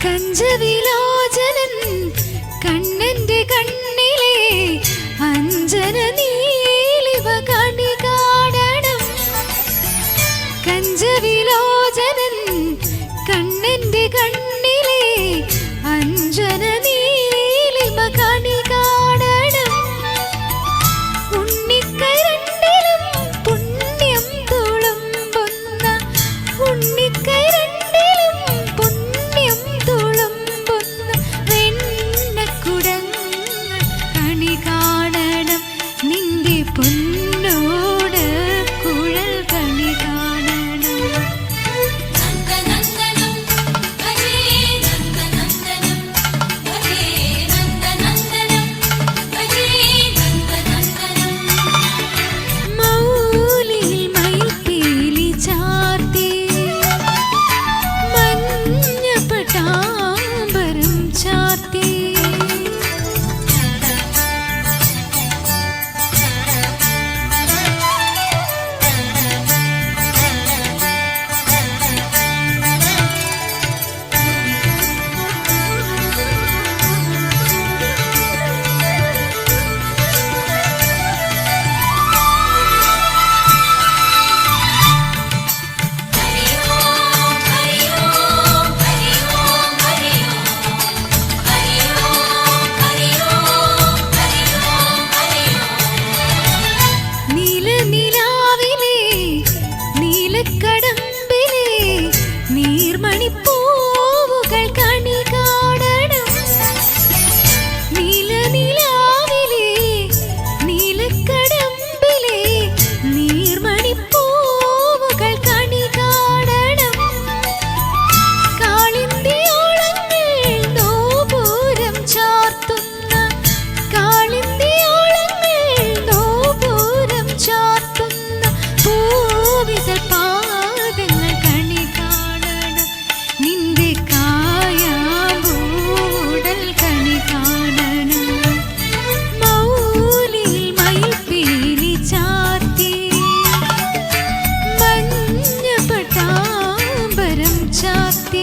കഞ്ചവിലോചനൻ കണ്ണന്റെ കണ്ണിലെ അഞ്ജന നീലിവ കണി കാണണം. കഞ്ചവിലോചനൻ കണ്ണന്റെ കണ്ണിലെ അഞ്ജന നീലിവ കണി കാണണം. ഉണ്ണിക്കരണ്ടിലും പുണ്യം തുളുമ്പുന്ന ഉണ്ണിക്കരണ്ടിലും പുണ്യം തുളുമ്പുന്ന വെണ്ണക്കുടങ്ങൾ കണി കാണണം. നിന്റെ പൊന്നോട് കുഴൽ കണി കാണണം. മൗലിയിൽ മയിൽപ്പീലി ചാർത്തി മഞ്ഞ പട്ടാമ്പരം ചാർത്തി നീലനിലാവിലെ നീലക്കടമ്പിലെ നീർമണിപ്പൂവുകൾ കണി കാണണം. നീലനിലാവിലെ നീലക്കടമ്പിലെ നീർമണിപ്പൂവുകൾ കണി കാണണം. കാളിന്തിയോളങ്ങൾ നോപൂരം ചാർത്തുന്ന കാളിന്തിയോളങ്ങൾ നോപൂരം ചാർത്തുന്ന പൂവിതൾ പാദങ്ങൾ കണി കാണണം. നിന്റെ കായാമ്പൂടൽ കണി കാണണം. മൗലിയിൽ മയിൽപ്പീലി ചാർത്തി മഞ്ഞ പട്ടാമ്പരം ചാർത്തി